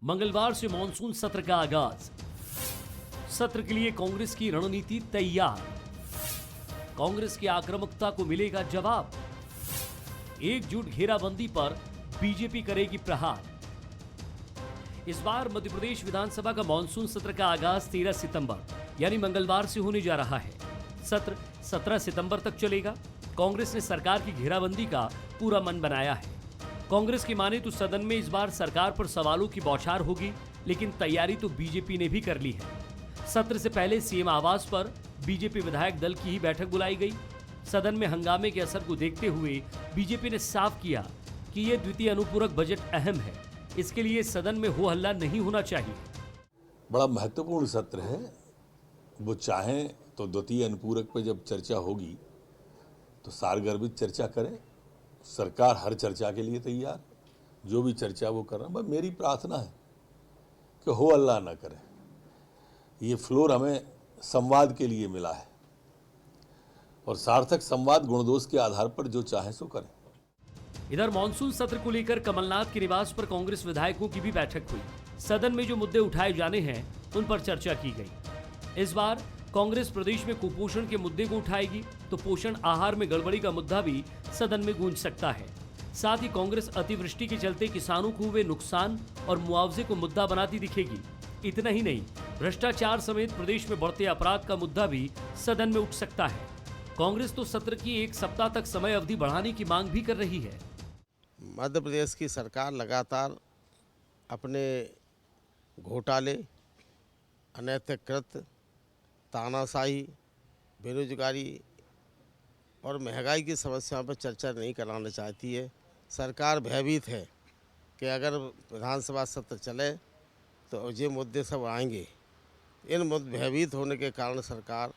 मंगलवार से मॉनसून सत्र का आगाज। सत्र के लिए कांग्रेस की रणनीति तैयार। कांग्रेस की आक्रामकता को मिलेगा जवाब। एकजुट घेराबंदी पर बीजेपी करेगी प्रहार। इस बार मध्य प्रदेश विधानसभा का मॉनसून सत्र का आगाज 13 सितंबर यानी मंगलवार से होने जा रहा है। सत्र 17 सितंबर तक चलेगा। कांग्रेस ने सरकार की घेराबंदी का पूरा मन बनाया है। कांग्रेस की माने तो सदन में इस बार सरकार पर सवालों की बौछार होगी, लेकिन तैयारी तो बीजेपी ने भी कर ली है। सत्र से पहले सीएम आवास पर बीजेपी विधायक दल की ही बैठक बुलाई गई। सदन में हंगामे के असर को देखते हुए बीजेपी ने साफ किया कि यह द्वितीय अनुपूरक बजट अहम है। इसके लिए सदन में हो हल्ला नहीं होना चाहिए। बड़ा महत्वपूर्ण सत्र है। वो चाहें तो द्वितीय अनुपूरक पे जब चर्चा होगी तो सारगर्भित चर्चा करें। सरकार हर चर्चा के लिए तैयार, जो भी चर्चा वो कर रहा है। बस मेरी प्रार्थना है कि हो हल्ला ना करें। ये फ्लोर हमें संवाद के लिए मिला है और सार्थक संवाद गुणदोष के आधार पर जो चाहे सो करें। इधर मॉनसून सत्र को लेकर कमलनाथ के निवास पर कांग्रेस विधायकों की भी बैठक हुई। सदन में जो मुद्दे उठाए जाने हैं उन पर चर्चा की गई। इस बार कांग्रेस प्रदेश में कुपोषण के मुद्दे को उठाएगी तो पोषण आहार में गड़बड़ी का मुद्दा भी सदन में गूंज सकता है। साथ ही कांग्रेस अतिवृष्टि के चलते किसानों को हुए नुकसान और मुआवजे को मुद्दा बनाती दिखेगी। इतना ही नहीं, भ्रष्टाचार समेत प्रदेश में बढ़ते अपराध का मुद्दा भी सदन में उठ सकता है। कांग्रेस तो सत्र की एक सप्ताह तक समय अवधि बढ़ाने की मांग भी कर रही है। मध्य प्रदेश की सरकार लगातार अपने घोटाले, अनैतिक कृत्य, तानाशाही, बेरोजगारी और महंगाई की समस्याओं पर चर्चा नहीं कराना चाहती है। सरकार भयभीत है कि अगर विधानसभा सत्र चले तो ये मुद्दे सब आएंगे। इन मुद्दे भयभीत होने के कारण सरकार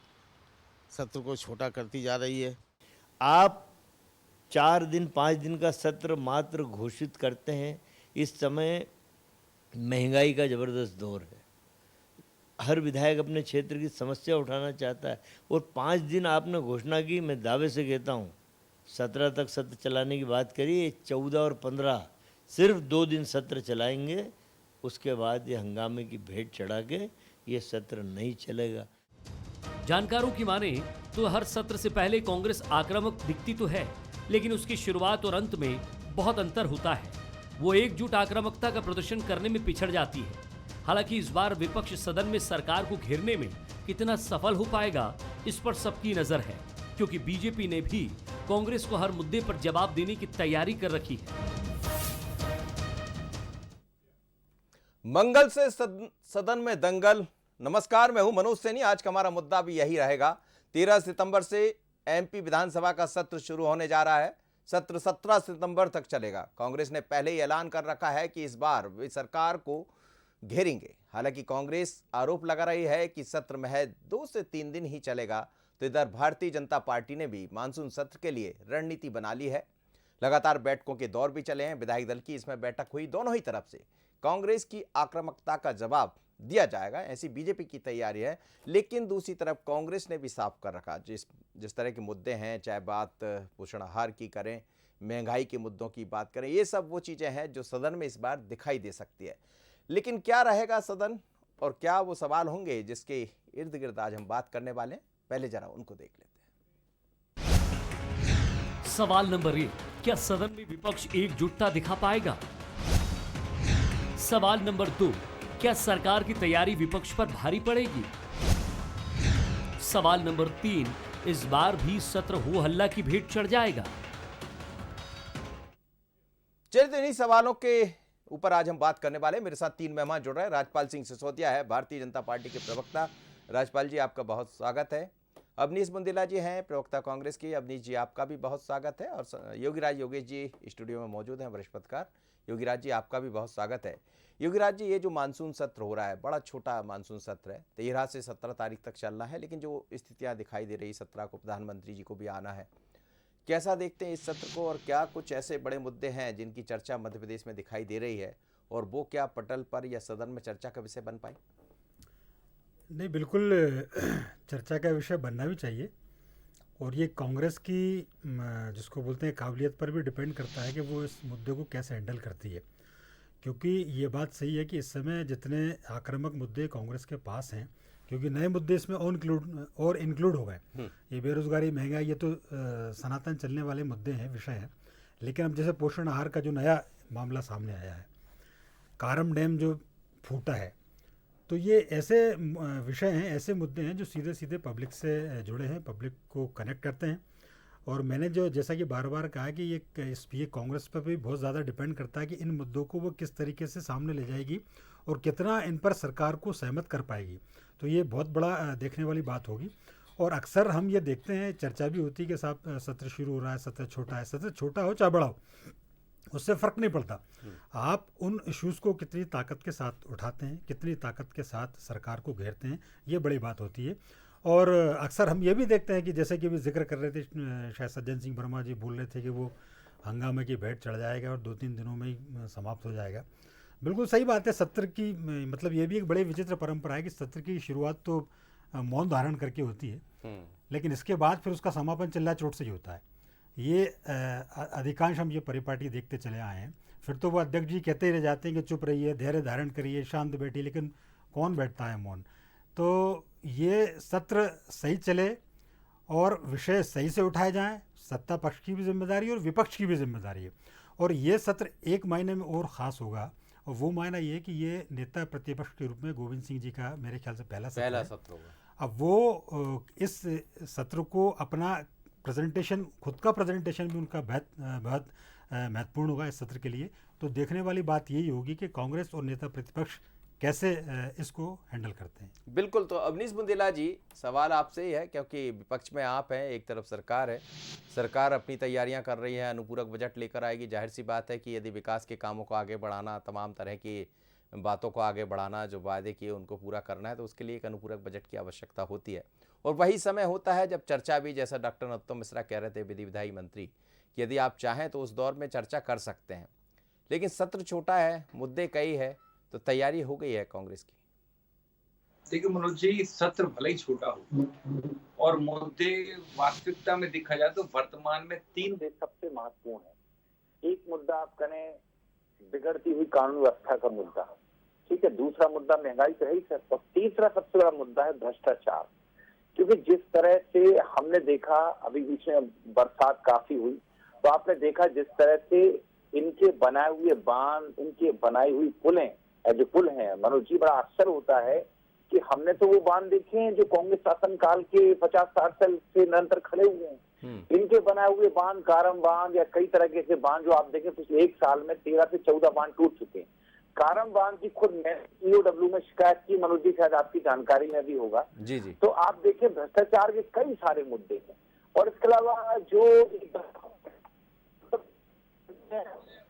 सत्र को छोटा करती जा रही है। आप 4 दिन 5 दिन का सत्र मात्र घोषित करते हैं। इस समय महंगाई का ज़बरदस्त दौर है। हर विधायक अपने क्षेत्र की समस्या उठाना चाहता है और 5 दिन आपने घोषणा की। मैं दावे से कहता हूँ 17 तक सत्र चलाने की बात करिए, 14 और 15 सिर्फ 2 दिन सत्र चलाएंगे। उसके बाद ये हंगामे की भेंट चढ़ा के ये सत्र नहीं चलेगा। जानकारों की माने तो हर सत्र से पहले कांग्रेस आक्रामक दिखती तो है, लेकिन उसकी शुरुआत और अंत में बहुत अंतर होता है। वो एकजुट आक्रामकता का प्रदर्शन करने में पिछड़ जाती है। हालांकि इस बार विपक्ष सदन में सरकार को घेरने में कितना सफल हो पाएगा, इस पर सबकी नजर है, क्योंकि बीजेपी ने भी कांग्रेस को हर मुद्दे पर जवाब देने की तैयारी कर रखी है। मंगल से सदन में दंगल। नमस्कार, मैं हूं मनोज सैनी। आज का हमारा मुद्दा भी यही रहेगा। 13 सितंबर से एमपी विधानसभा का सत्र शुरू होने जा रहा है। सत्र 17 सितंबर तक चलेगा। कांग्रेस ने पहले ही ऐलान कर रखा है कि इस बार वे सरकार को घेरेंगे। हालांकि कांग्रेस आरोप लगा रही है कि सत्र महज 2 से 3 दिन ही चलेगा। तो इधर भारतीय जनता पार्टी ने भी मानसून सत्र के लिए रणनीति बना ली है। लगातार बैठकों के दौर भी चले हैं। विधायक दल की इसमें बैठक हुई। दोनों ही तरफ से कांग्रेस की आक्रामकता का जवाब दिया जाएगा, ऐसी बीजेपी की तैयारी है। लेकिन दूसरी तरफ कांग्रेस ने भी साफ कर रखा, जिस तरह के मुद्दे हैं, चाहे बात पोषण आहार की करें, महंगाई के मुद्दों की बात करें, ये सब वो चीज़ें हैं जो सदन में इस बार दिखाई दे सकती है। लेकिन क्या रहेगा सदन और क्या वो सवाल होंगे जिसके इर्द गिर्द आज हम बात करने वाले हैं, पहले जरा उनको देख लेते हैं। सवाल नंबर 1, क्या सदन में विपक्ष एकजुटता दिखा पाएगा? सवाल नंबर 2, क्या सरकार की तैयारी विपक्ष पर भारी पड़ेगी? सवाल नंबर 3, इस बार भी सत्र हो हल्ला की भेंट चढ़ जाएगा? चलिए तो इन्हीं सवालों के ऊपर आज हम बात करने वाले हैं। मेरे साथ 3 मेहमान जुड़ रहे हैं। राजपाल सिंह सिसोदिया है, भारतीय जनता पार्टी के प्रवक्ता। राजपाल जी, आपका बहुत स्वागत है। अवनीश बुंदेला जी हैं, प्रवक्ता कांग्रेस की। अवनीश जी, आपका भी बहुत स्वागत है। और योगीराज योगेश जी स्टूडियो में मौजूद हैं, वरिष्ठ पत्रकार। योगीराज जी, आपका भी बहुत स्वागत है। योगीराज जी, ये जो मानसून सत्र हो रहा है, बड़ा छोटा मानसून सत्र है, 13 से 17 तारीख तक चलना है। लेकिन जो स्थितियां दिखाई दे रही, 17 को प्रधानमंत्री जी को भी आना है, कैसा देखते हैं इस सत्र को? और क्या कुछ ऐसे बड़े मुद्दे हैं जिनकी चर्चा मध्य प्रदेश में दिखाई दे रही है, और वो क्या पटल पर या सदन में चर्चा का विषय बन पाए? नहीं, बिल्कुल चर्चा का विषय बनना भी चाहिए। और ये कांग्रेस की जिसको बोलते हैं काबिलियत पर भी डिपेंड करता है कि वो इस मुद्दे को कैसे हैंडल करती है। क्योंकि ये बात सही है कि इस समय जितने आक्रामक मुद्दे कांग्रेस के पास हैं, क्योंकि नए मुद्दे इसमें और इंक्लूड हो गए। ये बेरोजगारी, महंगाई, ये तो सनातन चलने वाले मुद्दे हैं, विषय हैं। लेकिन अब जैसे पोषण आहार का जो नया मामला सामने आया है, कारम डैम जो फूटा है, तो ये ऐसे विषय हैं, ऐसे मुद्दे हैं जो सीधे सीधे पब्लिक से जुड़े हैं, पब्लिक को कनेक्ट करते हैं। और मैंने जो जैसा कि बार बार कहा कि ये कांग्रेस पर भी बहुत ज़्यादा डिपेंड करता है कि इन मुद्दों को वो किस तरीके से सामने ले जाएगी और कितना इन पर सरकार को सहमत कर पाएगी। तो ये बहुत बड़ा देखने वाली बात होगी। और अक्सर हम ये देखते हैं, चर्चा भी होती है कि साहब सत्र शुरू हो रहा है, सत्र छोटा है। सत्र छोटा हो चाहे बड़ा हो, उससे फ़र्क नहीं पड़ता। आप उन इश्यूज़ को कितनी ताकत के साथ उठाते हैं, कितनी ताकत के साथ सरकार को घेरते हैं, ये बड़ी बात होती है। और अक्सर हम ये भी देखते हैं कि जैसे कि भी जिक्र कर रहे थे, शायद सज्जन सिंह वर्मा जी बोल रहे थे कि वो हंगामे की भेंट चढ़ जाएगा और 2-3 दिनों में ही समाप्त हो जाएगा। बिल्कुल सही बात है। सत्र की मतलब ये भी एक बड़े विचित्र परंपरा है कि सत्र की शुरुआत तो मौन धारण करके होती है, लेकिन इसके बाद फिर उसका समापन चिल्ला चोट से ही होता है। ये अधिकांश हम ये परिपाटी देखते चले आए हैं। फिर तो वो अध्यक्ष जी कहते ही रह जाते हैं कि चुप रहिए, धैर्य धारण करिए, शांत बैठिए, लेकिन कौन बैठता है मौन। तो ये सत्र सही चले और विषय सही से उठाए जाएं, सत्ता पक्ष की भी जिम्मेदारी और विपक्ष की भी जिम्मेदारी है। और ये सत्र एक मायने में और ख़ास होगा, और वो मायना ये कि ये नेता प्रतिपक्ष के रूप में गोविंद सिंह जी का मेरे ख्याल से पहला सत्र होगा। अब वो इस सत्र को अपना प्रेजेंटेशन, खुद का प्रेजेंटेशन भी उनका बहुत महत्वपूर्ण होगा इस सत्र के लिए। तो देखने वाली बात यही होगी कि कांग्रेस और नेता प्रतिपक्ष कैसे इसको हैंडल करते हैं। बिल्कुल। तो अवनीश बुंदेला जी, सवाल आपसे ही है, क्योंकि विपक्ष में आप हैं, एक तरफ सरकार है, सरकार अपनी तैयारियां कर रही है, अनुपूरक बजट लेकर आएगी। जाहिर सी बात है कि यदि विकास के कामों को आगे बढ़ाना, तमाम तरह की बातों को आगे बढ़ाना, जो वादे किए उनको पूरा करना है, तो उसके लिए एक अनुपूरक बजट की आवश्यकता होती है। और वही समय होता है जब चर्चा भी, जैसा डॉक्टर नरोत्तम मिश्रा कह रहे थे, विधि विधायी मंत्री, कि यदि आप चाहें तो उस दौर में चर्चा कर सकते हैं। लेकिन सत्र छोटा है, मुद्दे कई है, तो तैयारी हो गई है कांग्रेस की। देखिए मनोज जी, सत्र भले ही छोटा हो और मुद्दे वास्तविकता में देखा जाए तो वर्तमान में 3 मुद्दे सबसे महत्वपूर्ण है। एक मुद्दा आप कहें बिगड़ती हुई कानून व्यवस्था का मुद्दा, ठीक है। दूसरा मुद्दा महंगाई तो है ही सर, और तीसरा सबसे बड़ा मुद्दा है भ्रष्टाचार। क्योंकि जिस तरह से हमने देखा, अभी बीच में बरसात काफी हुई, तो आपने देखा जिस तरह से इनके बनाए हुए बांध, इनके बनाई हुई पुलें, जो पुल हैं मनोज जी, बड़ा आश्चर्य होता है कि हमने तो वो बांध देखे हैं जो कांग्रेस शासन काल के 50-60 साल से निरंतर खड़े हुए हैं। इनके बनाए हुए बांध, कारम बांध या कई तरह के ऐसे बांध जो आप देखें पिछले 1 साल में 13 से 14 बांध टूट चुके हैं। कारम बांध की खुद मैं EOW में शिकायत की, मनोज जी शायद आपकी जानकारी में भी होगा। जी जी। तो आप देखें भ्रष्टाचार के कई सारे मुद्दे हैं। और इसके अलावा जो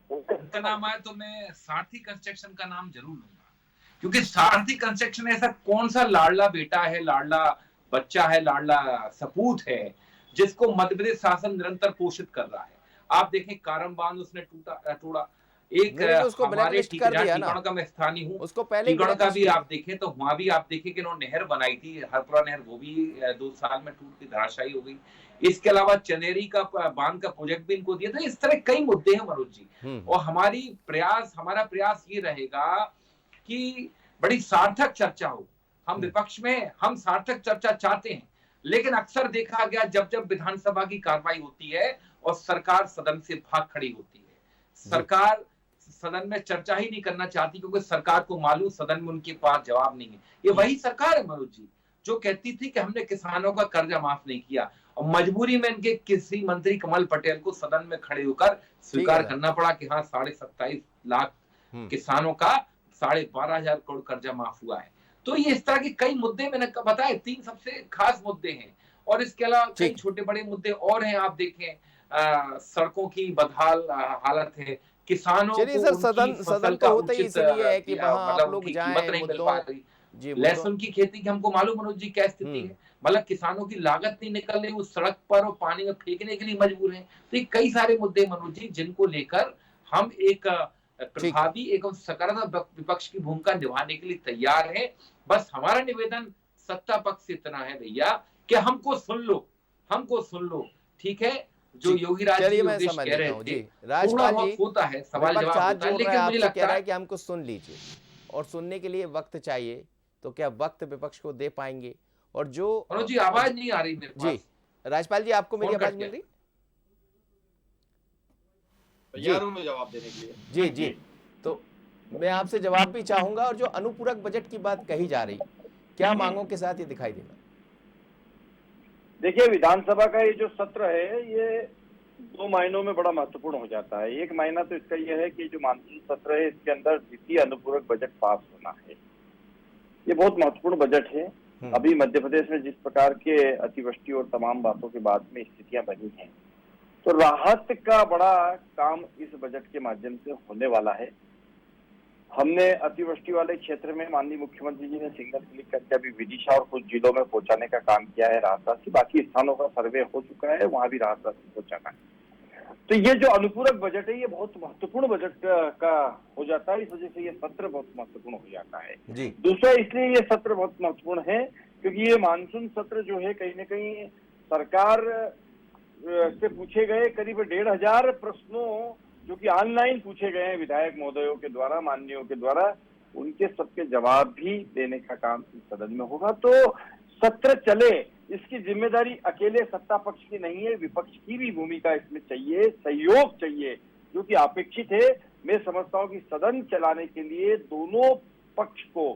उनका नाम आया तो मैं सारथी कंस्ट्रक्शन का नाम जरूर लूंगा, क्योंकि सारथी कंस्ट्रक्शन ऐसा कौन सा लाडला बेटा है, लाडला बच्चा है, लाडला सपूत है जिसको मध्य प्रदेश शासन निरंतर पोषित कर रहा है। आप देखें कारम बांध उसने तोड़ा। एक हमारे टीकमगढ़ का मैं स्थानीय हूँ, उसको पहले का भी आप देखें तो वहां भी आप देखें कि उन्होंने नहर बनाई थी, हरपुरा नहर, वो भी 2 साल में टूट के धराशायी हो गई। इसके अलावा चनेरी का बांध का प्रोजेक्ट भी इनको दिया था। इस तरह कई मुद्दे हैं मनोज जी, और हमारा प्रयास ये रहेगा कि बड़ी सार्थक चर्चा हो। हम विपक्ष में हम सार्थक चर्चा चाहते हैं, लेकिन अक्सर देखा गया जब जब विधानसभा की कार्रवाई होती है और सरकार सदन से भाग खड़ी होती है, सरकार सदन में चर्चा ही नहीं करना चाहती, क्योंकि सरकार को मालूम सदन में उनके पास जवाब नहीं है। ये वही सरकार है मनोज जी जो कहती थी कि हमने किसानों का कर्जा माफ नहीं किया, और मजबूरी में इनके कृषि मंत्री कमल पटेल को सदन में खड़े होकर स्वीकार करना पड़ा कि हाँ 27.5 लाख किसानों का 12,500 करोड़ कर्जा माफ हुआ है। तो ये इस तरह के कई मुद्दे मैंने बताया, 3 सबसे खास मुद्दे हैं, और इसके अलावा कई छोटे बड़े मुद्दे और हैं। आप देखें सड़कों की बदहाल हालत है, किसानों को सदन तो होता ही इसलिए है कि वहां आप लोग जाएं, लहसुन की खेती की हमको मालूम मनोज जी क्या स्थिति है, मतलब किसानों की लागत नहीं निकल रही, वो सड़क पर और पानी में फेंकने के लिए मजबूर हैं। तो ये कई सारे मुद्दे मनोज जी जिनको लेकर हम एक प्रभावी एवं सकारात्मक विपक्ष की भूमिका निभाने के लिए तैयार है। बस हमारा निवेदन सत्ता पक्ष से इतना है भैया कि हमको सुन लो, ठीक है। जो योगीराज जी चलिए मैं योगेश समझ कह लेता रहे हूँ थे, जी। थोड़ा राजपाल बहुत जी, होता है सवाल विपक्ष जवाब हाथ होता है, जोड़ रहा है, लेकिन मुझे आपसे कह लगता रहा है है कि हमको सुन लीजिए, और सुनने के लिए वक्त चाहिए, तो क्या वक्त विपक्ष को दे पाएंगे? और जो मनोज जी आवाज नहीं आ रही मेरे जी, पास, राजपाल जी आपको मेरी फोन आवाज कट मिल गया। रही? तैयार हूं मैं जवाब देने के लिए। जी जी, तो मैं आपसे जवाब भी चाहूंगा, और जो अनुपूरक बजट की बात कही जा रही, क्या मांगों के साथ ये दिखाई देगा? देखिए, विधानसभा का ये जो सत्र है, ये 2 मायनों में बड़ा महत्वपूर्ण हो जाता है। एक मायना तो इसका यह है कि जो मानसून सत्र है, इसके अंदर द्वितीय अनुपूरक बजट पास होना है। ये बहुत महत्वपूर्ण बजट है। अभी मध्य प्रदेश में जिस प्रकार के अतिवृष्टि और तमाम बातों के बाद में स्थितियां बनी हैं, तो राहत का बड़ा काम इस बजट के माध्यम से होने वाला है। हमने अतिवृष्टि वाले क्षेत्र में माननीय मुख्यमंत्री जी ने सिग्नल क्लिक करके अभी विदिशा और कुछ जिलों में पहुंचाने का काम किया है राहत राशि। बाकी स्थानों का सर्वे हो चुका है, वहां भी राहत राशि पहुंचाना है। तो ये जो अनुपूरक बजट है, ये बहुत महत्वपूर्ण बजट का हो जाता है। इस वजह से ये सत्र बहुत महत्वपूर्ण हो जाता है जी। दूसरा इसलिए ये सत्र बहुत महत्वपूर्ण है क्योंकि ये मानसून सत्र जो है, कहीं न कहीं सरकार से पूछे गए करीब 1500 प्रश्नों जो कि ऑनलाइन पूछे गए हैं विधायक महोदयों के द्वारा, माननीयों के द्वारा, उनके सबके जवाब भी देने का काम इस सदन में होगा। तो सत्र चले, इसकी जिम्मेदारी अकेले सत्ता पक्ष की नहीं है, विपक्ष की भी भूमिका इसमें चाहिए, सहयोग चाहिए, जो कि अपेक्षित है। मैं समझता हूं कि सदन चलाने के लिए दोनों पक्ष को,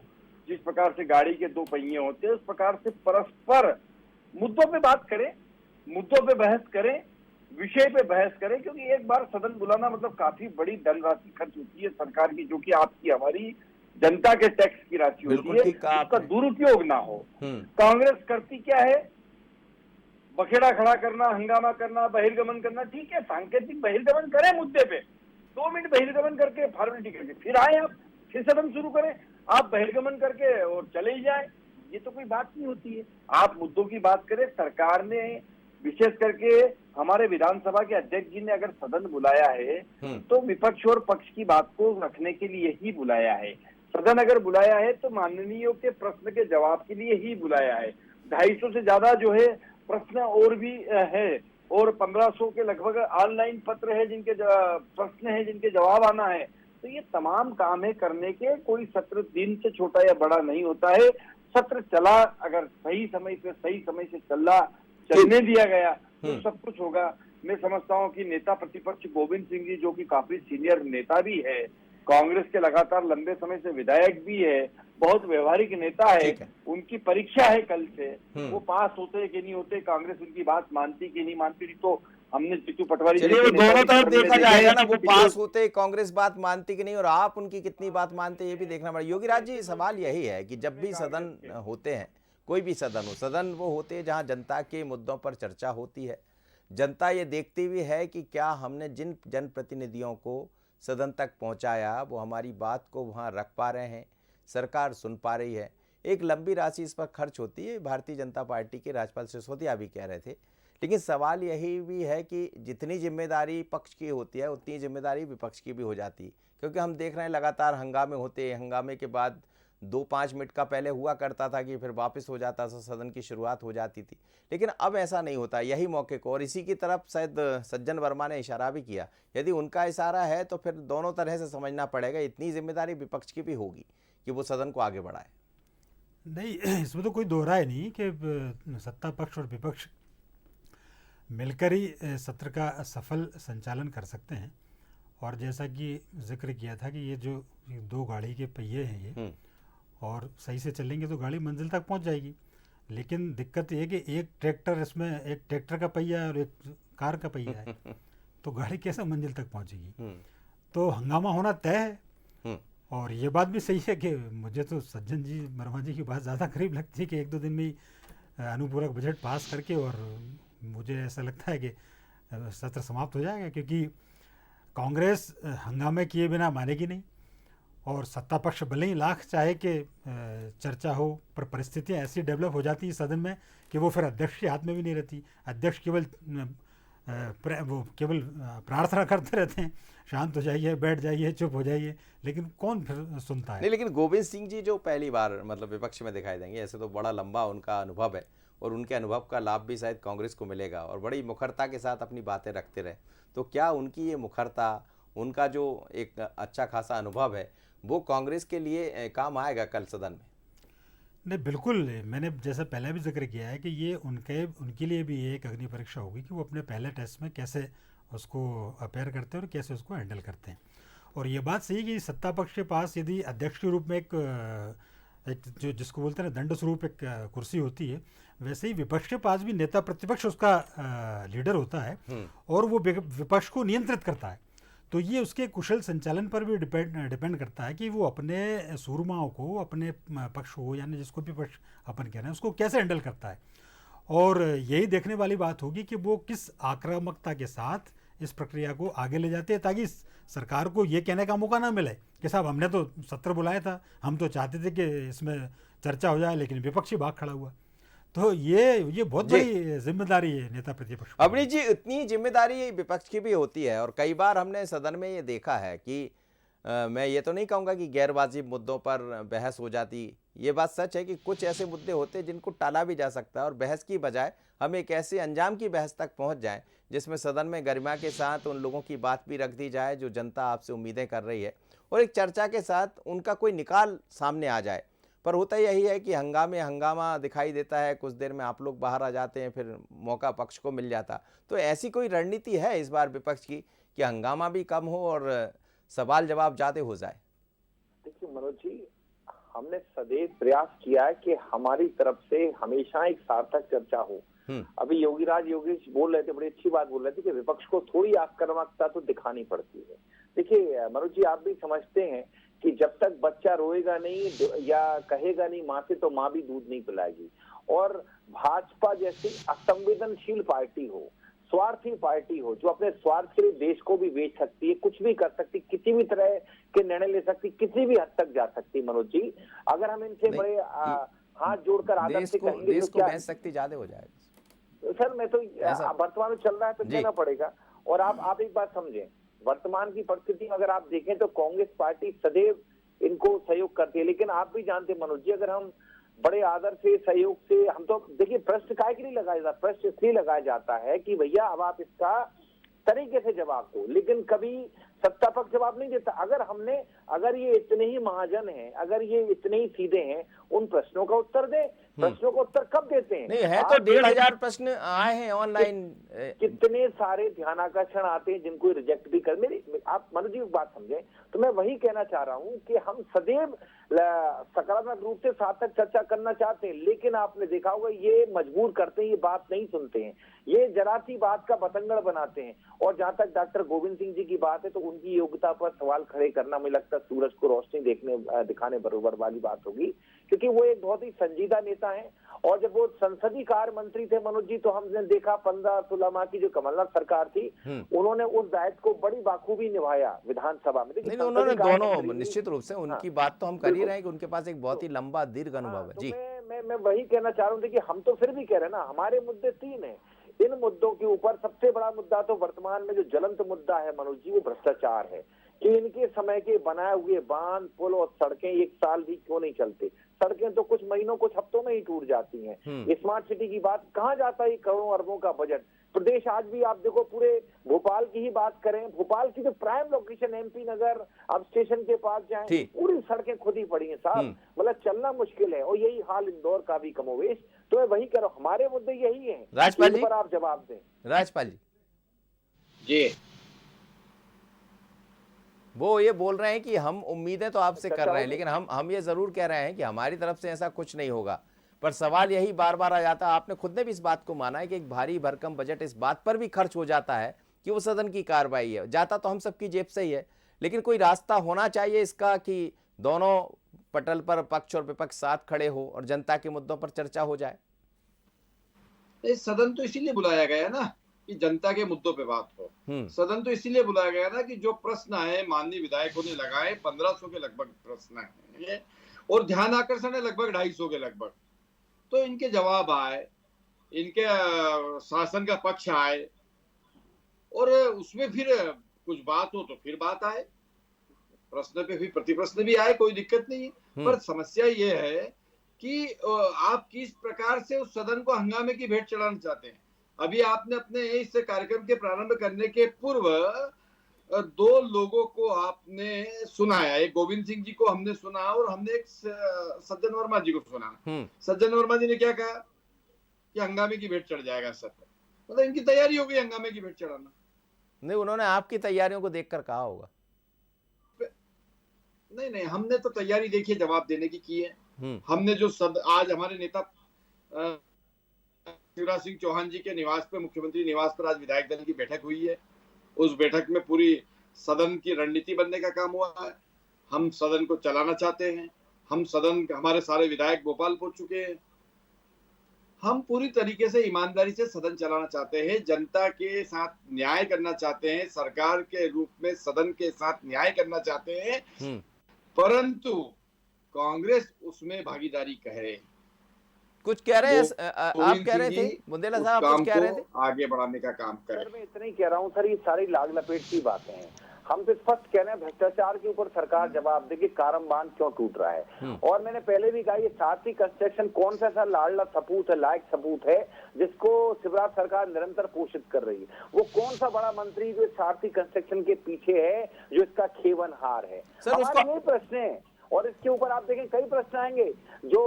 जिस प्रकार से गाड़ी के 2 पहिए होते हैं, उस प्रकार से परस्पर मुद्दों पे बात करें, मुद्दों पे बहस करें, विषय पे बहस करें। क्योंकि एक बार सदन बुलाना मतलब काफी बड़ी धनराशि खर्च होती है सरकार की, जो कि आपकी हमारी जनता के टैक्स की राशि होती है। उसका दुरुपयोग ना हो। कांग्रेस करती क्या है? बखेड़ा खड़ा करना, हंगामा करना, बहिर्गमन करना। ठीक है, सांकेतिक बहिर्गमन करें मुद्दे पे, 2 मिनट बहिर्गमन करके फॉर्मेलिटी करके फिर आए, आप फिर सदन शुरू करें। आप बहिर्गमन करके और चले ही जाए, ये तो कोई बात नहीं होती है। आप मुद्दों की बात करें। सरकार ने विशेष करके हमारे विधानसभा के अध्यक्ष जी ने अगर सदन बुलाया है तो विपक्ष और पक्ष की बात को रखने के लिए ही बुलाया है। सदन अगर बुलाया है तो माननीयों के प्रश्न के जवाब के लिए ही बुलाया है। 250 से ज्यादा जो है प्रश्न और भी है, और 1500 के लगभग ऑनलाइन पत्र है जिनके प्रश्न है जिनके जवाब आना है। तो ये तमाम काम है करने के। कोई सत्र दिन से छोटा या बड़ा नहीं होता है। सत्र चला, अगर सही समय पे सही समय से चलने दिया गया तो सब कुछ होगा। मैं समझता हूं कि नेता प्रतिपक्ष गोविंद सिंह जी, जो कि काफी सीनियर नेता भी है, कांग्रेस के लगातार लंबे समय से विधायक भी है, बहुत व्यवहारिक नेता है, उनकी परीक्षा है कल से, वो पास होते कि नहीं होते, कांग्रेस उनकी बात मानती कि नहीं मानती। तो हमने चित्तू पटवारी दोनों तरफ देखा जाएगा ना, वो पास होते, कांग्रेस बात मानती कि नहीं, और आप उनकी कितनी बात मानते, ये भी देखना पड़ेगा। योगीराज जी, सवाल यही है कि जब भी सदन होते हैं, कोई भी सदन हो, सदन वो होते हैं जहां जनता के मुद्दों पर चर्चा होती है। जनता ये देखती हुई है कि क्या हमने जिन जनप्रतिनिधियों को सदन तक पहुंचाया वो हमारी बात को वहां रख पा रहे हैं, सरकार सुन पा रही है। एक लंबी राशि इस पर खर्च होती है, भारतीय जनता पार्टी के राज्यपाल सिसोदिया भी कह रहे थे। लेकिन सवाल यही भी है कि जितनी जिम्मेदारी पक्ष की होती है उतनी जिम्मेदारी विपक्ष की भी हो जाती है, क्योंकि हम देख रहे हैं लगातार हंगामे होते हैं। हंगामे के बाद 2-5 मिनट का पहले हुआ करता था कि फिर वापस हो जाता था, सदन की शुरुआत हो जाती थी, लेकिन अब ऐसा नहीं होता। यही मौके को, और इसी की तरफ शायद सज्जन वर्मा ने इशारा भी किया, यदि उनका इशारा है तो फिर दोनों तरह से समझना पड़ेगा, इतनी जिम्मेदारी विपक्ष की भी होगी कि वो सदन को आगे बढ़ाए। नहीं, इसमें तो कोई दोहराए नहीं कि सत्ता पक्ष और विपक्ष मिलकर ही सत्र का सफल संचालन कर सकते हैं। और जैसा कि जिक्र किया था कि ये जो 2 गाड़ी के पहिए हैं ये, और सही से चलेंगे तो गाड़ी मंजिल तक पहुंच जाएगी। लेकिन दिक्कत ये कि एक ट्रैक्टर, इसमें एक ट्रैक्टर का पहिया है और एक कार का पहिया है, तो गाड़ी कैसे मंजिल तक पहुंचेगी? तो हंगामा होना तय है। और ये बात भी सही है कि मुझे तो सज्जन जी, वर्मा जी की बात ज़्यादा करीब लगती है कि 1-2 दिन में ही अनुपूरक बजट पास करके, और मुझे ऐसा लगता है कि सत्र समाप्त हो जाएगा, क्योंकि कांग्रेस हंगामे किए बिना मानेगी नहीं। और सत्ता पक्ष भले ही लाख चाहे कि चर्चा हो, पर परिस्थितियाँ ऐसी डेवलप हो जाती हैं सदन में कि वो फिर अध्यक्ष के हाथ में भी नहीं रहती। अध्यक्ष केवल प्रार्थना करते रहते हैं, शांत हो जाइए, बैठ जाइए, चुप हो जाइए, लेकिन कौन फिर सुनता है? नहीं, लेकिन गोविंद सिंह जी जो पहली बार मतलब विपक्ष में दिखाई देंगे, ऐसे तो बड़ा लंबा उनका अनुभव है, और उनके अनुभव का लाभ भी शायद कांग्रेस को मिलेगा और बड़ी मुखरता के साथ अपनी बातें रखते रहे। तो क्या उनकी ये मुखरता, उनका जो एक अच्छा खासा अनुभव है, वो कांग्रेस के लिए काम आएगा कल सदन में? नहीं, बिल्कुल। मैंने जैसा पहले भी जिक्र किया है कि ये उनके लिए भी एक अग्नि परीक्षा होगी कि वो अपने पहले टेस्ट में कैसे उसको अपेयर करते हैं और कैसे उसको हैंडल करते हैं। और ये बात सही है कि सत्ता पक्ष के पास यदि अध्यक्ष के रूप में एक जो जिसको बोलते हैं दंड स्वरूप एक कुर्सी होती है, वैसे ही विपक्ष के पास भी नेता प्रतिपक्ष उसका लीडर होता है और वो विपक्ष को नियंत्रित करता है। तो ये उसके कुशल संचालन पर भी डिपेंड करता है कि वो अपने सूरमाओं को, अपने पक्ष को, यानी जिसको भी पक्ष अपन कह रहे हैं, उसको कैसे हैंडल करता है। और यही देखने वाली बात होगी कि वो किस आक्रामकता के साथ इस प्रक्रिया को आगे ले जाते हैं, ताकि सरकार को ये कहने का मौका ना मिले कि साहब हमने तो सत्र बुलाया था, हम तो चाहते थे कि इसमें चर्चा हो जाए, लेकिन विपक्षी भाग खड़ा हुआ। तो ये बहुत बड़ी जिम्मेदारी है नेता प्रतिपक्ष। अवनीश जी, इतनी जिम्मेदारी विपक्ष की भी होती है और कई बार हमने सदन में ये देखा है कि मैं ये तो नहीं कहूँगा कि गैर वाजिब मुद्दों पर बहस हो जाती। ये बात सच है कि कुछ ऐसे मुद्दे होते हैं जिनको टाला भी जा सकता है और बहस की बजाय हम एक ऐसे अंजाम की बहस तक पहुँच जाएं जिसमें सदन में गरिमा के साथ उन लोगों की बात भी रख दी जाए जो जनता आपसे उम्मीदें कर रही है और एक चर्चा के साथ उनका कोई निकाल सामने आ जाए। पर होता यही है कि हंगामा दिखाई देता है, कुछ देर में आप लोग बाहर आ जाते हैं, फिर मौका पक्ष को मिल जाता। तो ऐसी कोई रणनीति है इस बार विपक्ष की कि हंगामा भी कम हो और सवाल जवाब ज्यादा हो जाए? देखिए मनोज जी, हमने सदैव प्रयास किया है कि हमारी तरफ से हमेशा एक सार्थक चर्चा हो। अभी योगेश बोल रहे थे, बड़ी अच्छी बात बोल रहे थे कि विपक्ष को थोड़ी आक्रामकता तो दिखानी पड़ती है। देखिए मनोज जी, आप भी समझते हैं कि जब तक बच्चा रोएगा नहीं या कहेगा नहीं माँ से, तो माँ भी दूध नहीं पिलाएगी। और भाजपा जैसी असंवेदनशील पार्टी हो, स्वार्थी पार्टी हो, जो अपने स्वार्थ के लिए देश को भी बेच सकती है, कुछ भी कर सकती, किसी भी तरह के निर्णय ले सकती, किसी भी हद तक जा सकती। मनोज जी, अगर हम इनसे बड़े हाथ जोड़कर आदर से कहेंगे देश को बेच सकती ज्यादा हो जाएगा। सर मैं तो वर्तमान में चल रहा है तो कहना पड़ेगा। और आप एक बात समझें, वर्तमान की परिस्थिति में अगर आप देखें तो कांग्रेस पार्टी सदैव इनको सहयोग करती है। लेकिन आप भी जानते हैं मनोज जी, अगर हम बड़े आदर से, सहयोग से, हम तो देखिए प्रश्न काहे के लिए लगाया जाता, प्रश्न इसलिए लगाया जाता है कि भैया अब आप इसका तरीके से जवाब दो, लेकिन कभी सत्ता पक्ष जवाब नहीं देता। अगर ये इतने ही महाजन हैं, अगर ये इतने ही सीधे हैं, उन प्रश्नों का उत्तर दें। प्रश्नों का उत्तर कब देते हैं? नहीं है तो 1500 प्रश्न आए हैं ऑनलाइन, कितने सारे ध्यानाकर्षण आते हैं जिनको रिजेक्ट भी कर। आप मनोज जी एक बात समझें, तो मैं वही कहना चाह रहा हूं कि हम सदैव सकारात्मक रूप से सार्थक चर्चा करना चाहते हैं, लेकिन आपने देखा होगा ये मजबूर करते हैं, ये बात नहीं सुनते हैं, ये जरा सी बात का बतंगड़ बनाते हैं। और जहां तक डॉक्टर गोविंद सिंह जी की बात है, तो उनकी योग्यता पर सवाल खड़े करना मुझे लगता है सूरज को रोशनी दिखाने बराबर वाली बात होगी, क्योंकि वो एक बहुत ही संजीदा नेता है। और जब वो संसदीय कार्य मंत्री थे मनोज जी, तो हमने देखा 15-16 माह की जो कमलनाथ सरकार थी, उन्होंने उस दायित्व को बड़ी बाखूबी निभाया विधानसभा में। नहीं, उन्होंने दोनों निश्चित रूप से उनकी बात तो हम कर ही रहे हैं कि उनके पास एक बहुत ही लंबा दीर्घ अनुभव है। जी, मैं वही कहना चाह रहा हूँ कि हम तो फिर भी कह रहे हैं ना, हमारे मुद्दे 3 हैं। इन मुद्दों के ऊपर सबसे बड़ा मुद्दा तो वर्तमान में जो ज्वलंत मुद्दा है मनोज जी, वो भ्रष्टाचार है कि इनके समय के बनाए हुए बांध, पुल और सड़कें 1 साल भी क्यों नहीं चलते। सड़कें तो कुछ महीनों, कुछ हफ्तों में ही टूट जाती हैं। स्मार्ट सिटी की बात कहाँ जाता है करोड़ों अरबों का बजट। प्रदेश आज भी आप देखो, पूरे भोपाल की ही बात करें, भोपाल की जो प्राइम लोकेशन MP नगर, अब स्टेशन के पास जाएं, पूरी सड़कें खुदी पड़ी हैं साहब, मतलब चलना मुश्किल है। और यही हाल इंदौर का भी कमोवेश। तो मैं वही कह रहा हूँ, हमारे मुद्दे यही है, राजपाल जी पर आप जवाब दें। राजपाल जी, वो ये बोल रहे हैं कि हम उम्मीदें तो आपसे कर रहे हैं, लेकिन हम ये जरूर कह रहे हैं कि हमारी तरफ से ऐसा कुछ नहीं होगा। पर सवाल यही बार बार आ जाता है, आपने खुद ने भी इस बात को माना है कि एक भारी भरकम बजट इस बात पर भी खर्च हो जाता है कि वो सदन की कार्रवाई है, जाता तो हम सबकी जेब से ही है, लेकिन कोई रास्ता होना चाहिए इसका कि दोनों पटल पर पक्ष और विपक्ष साथ खड़े हो और जनता के मुद्दों पर चर्चा हो जाए। सदन तो इसीलिए बुलाया गया ना कि जनता के मुद्दों पे बात हो। सदन तो इसीलिए बुलाया गया ना कि जो प्रश्न आए माननीय विधायकों ने लगाए, 1500 के लगभग प्रश्न है और ध्यान आकर्षण है लगभग 250 के लगभग, तो इनके जवाब आए, इनके शासन का पक्ष आए और उसमें फिर कुछ बात हो तो फिर बात आए, प्रश्न पे फिर प्रतिप्रश्न भी आए, कोई दिक्कत नहीं है। पर समस्या ये है कि आप किस प्रकार से उस सदन को हंगामे की भेंट चढ़ाना चाहते हैं। अभी आपने अपने इस कार्यक्रम के प्रारंभ करने के पूर्व दो लोगों को आपने सुनाया, एक गोविंद सिंह जी को हमने सुना और हमने एक सज्जन वर्मा जी को सुना। सज्जन वर्मा जी ने क्या कहा कि हंगामे की भेंट चढ़ जाएगा सत्र, मतलब इनकी तैयारी हो गई हंगामे की भेंट चढ़ाना। नहीं, उन्होंने आपकी तैयारियों को देखकर कहा होगा। नहीं, हमने तो तैयारी देखिए जवाब देने की है। हमने जो आज हमारे नेता शिवराज सिंह चौहान जी के निवास पे, मुख्यमंत्री निवास पर आज विधायक दल की बैठक हुई है। उस बैठक में पूरी सदन की रणनीति बनने का काम हुआ है। हम सदन को चलाना चाहते हैं। हमारे सारे विधायक भोपाल पहुंच चुके हैं। हम पूरी तरीके से ईमानदारी से सदन चलाना चाहते हैं, जनता के साथ न्याय करना चाहते हैं, सरकार के रूप में सदन के साथ न्याय करना चाहते हैं, परंतु कांग्रेस उसमें भागीदारी कह रहे हैं। कुछ कह रहे हैं, आप कह रहे थे बुंदेला साहब, कुछ कह रहे थे, आगे बढ़ाने का काम करें। सर मैं इतना ही कह रहा हूँ सर, ये सारी लाग लपेट की बातें हैं। हम तो स्पष्ट कह रहे हैं भ्रष्टाचार के ऊपर सरकार जवाब देगी, कारण बांध क्यों टूट रहा है। और मैंने पहले भी कहा, ये सारथी कंस्ट्रक्शन कौन सा ऐसा लाडला सपूत है, लायक सपूत है जिसको शिवराज सरकार निरंतर पोषित कर रही है। वो कौन सा बड़ा मंत्री जो सारथी कंस्ट्रक्शन के पीछे है, जो इसका खेवनहार है। हमारे यही प्रश्न है और इसके ऊपर आप देखें कई प्रश्न आएंगे। जो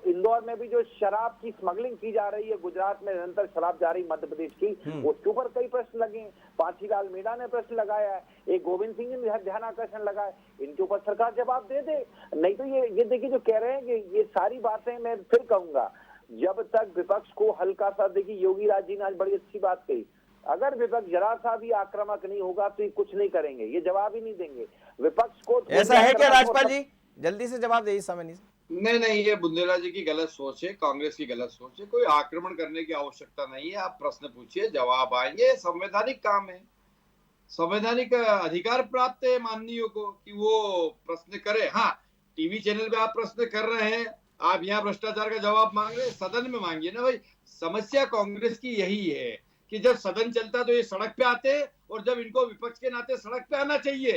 इंदौर में भी जो शराब की स्मगलिंग की जा रही है, गुजरात में निरंतर शराब जा रही मध्य प्रदेश की, उसके ऊपर कई प्रश्न लगे। पांचीलाल मीणा ने प्रश्न लगाया है, एक गोविंद सिंह ने ध्यान आकर्षण लगाया। इनके ऊपर सरकार जवाब दे दे। नहीं तो ये देखिए जो कह रहे हैं कि ये सारी बातें, मैं फिर कहूंगा, जब तक विपक्ष को हल्का सा, देखिए योगी राज जी ने आज बड़ी अच्छी बात कही, अगर विपक्ष जरा सा भी आक्रामक नहीं होगा तो ये कुछ नहीं करेंगे, ये जवाब ही नहीं देंगे विपक्ष को। ऐसा है क्या राजपाल जी? जल्दी से जवाब दे, इस समय नहीं, ये बुंदेला जी की गलत सोच है, कांग्रेस की गलत सोच है। कोई आक्रमण करने की आवश्यकता नहीं है। आप प्रश्न पूछिए, जवाब आएंगे। संवैधानिक काम है, संवैधानिक अधिकार प्राप्त है माननीयों को कि वो प्रश्न करे। हाँ, टीवी चैनल पे आप प्रश्न कर रहे हैं, आप यहाँ भ्रष्टाचार का जवाब मांग रहे हैं, सदन में मांगिए ना भाई। समस्या कांग्रेस की यही है कि जब सदन चलता तो ये सड़क पे आते, और जब इनको विपक्ष के नाते सड़क पे आना चाहिए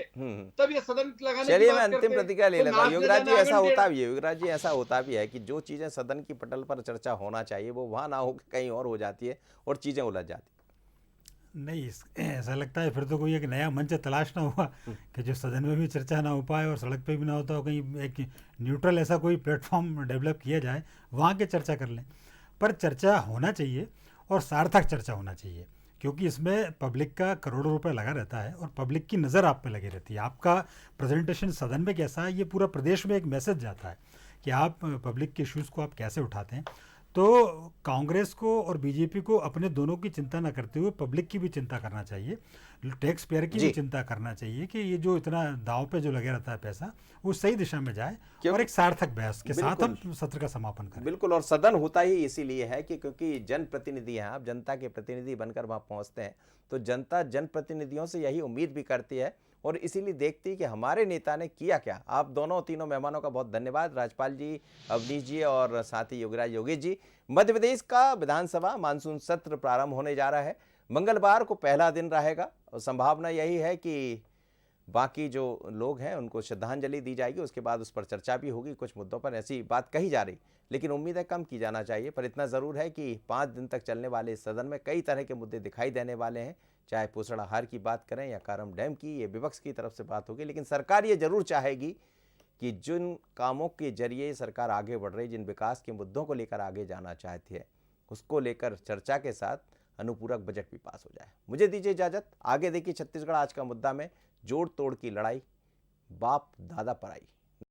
तब ये सदन लगाने की बात करते हैं। चलिए मैं अंतिम प्रतिक्रिया ले लेता हूं। योगराज जी, ऐसा होता भी है, योगराज जी ऐसा होता भी है कि जो चीजें सदन की पटल पर चर्चा होना चाहिए वो वहां ना हो, कहीं और हो जाती है और चीजें उलझ जाती है। नहीं, ऐसा लगता है फिर तो कोई एक नया मंच तलाश ना हुआ कि जो सदन में भी चर्चा ना हो पाए और सड़क पे भी ना होता हो, कहीं एक न्यूट्रल ऐसा कोई प्लेटफॉर्म डेवलप किया जाए, वहाँ के चर्चा कर लें। पर चर्चा होना चाहिए और सार्थक चर्चा होना चाहिए, क्योंकि इसमें पब्लिक का करोड़ों रुपए लगा रहता है और पब्लिक की नज़र आप पे लगी रहती है। आपका प्रेजेंटेशन सदन में कैसा है, ये पूरा प्रदेश में एक मैसेज जाता है कि आप पब्लिक के इश्यूज़ को आप कैसे उठाते हैं। तो कांग्रेस को और बीजेपी को अपने दोनों की चिंता न करते हुए पब्लिक की भी चिंता करना चाहिए, टैक्स पेयर की भी चिंता करना चाहिए कि ये जो इतना दाव पे जो लगे रहता है पैसा, वो सही दिशा में जाए और एक सार्थक बहस के साथ हम सत्र का समापन करें। बिल्कुल, और सदन होता ही इसीलिए है कि क्योंकि जनप्रतिनिधि हैं आप, जनता के प्रतिनिधि बनकर वहां पहुंचते हैं, तो जनता जनप्रतिनिधियों से यही उम्मीद भी करती है और इसीलिए देखती है कि हमारे नेता ने किया क्या। आप दोनों तीनों मेहमानों का बहुत धन्यवाद, राजपाल जी, अवनीश जी और साथ ही योगराज योगेश जी। मध्य प्रदेश का विधानसभा मानसून सत्र प्रारंभ होने जा रहा है। मंगलवार को पहला दिन रहेगा और संभावना यही है कि बाकी जो लोग हैं उनको श्रद्धांजलि दी जाएगी, उसके बाद उस पर चर्चा भी होगी। कुछ मुद्दों पर ऐसी बात कही जा रही, लेकिन उम्मीद है कम की जाना चाहिए। पर इतना ज़रूर है कि 5 दिन तक चलने वाले इस सदन में कई तरह के मुद्दे दिखाई देने वाले हैं, चाहे पोषण आहार की बात करें या कारम डैम की, ये विपक्ष की तरफ से बात होगी। लेकिन सरकार ये जरूर चाहेगी कि जिन कामों के जरिए सरकार आगे बढ़ रही, जिन विकास के मुद्दों को लेकर आगे जाना चाहती है, उसको लेकर चर्चा के साथ अनुपूरक बजट भी पास हो जाए। मुझे दीजिए इजाजत। आगे देखिए छत्तीसगढ़ आज का मुद्दा में जोड़ तोड़ की लड़ाई, बाप दादा पर आई।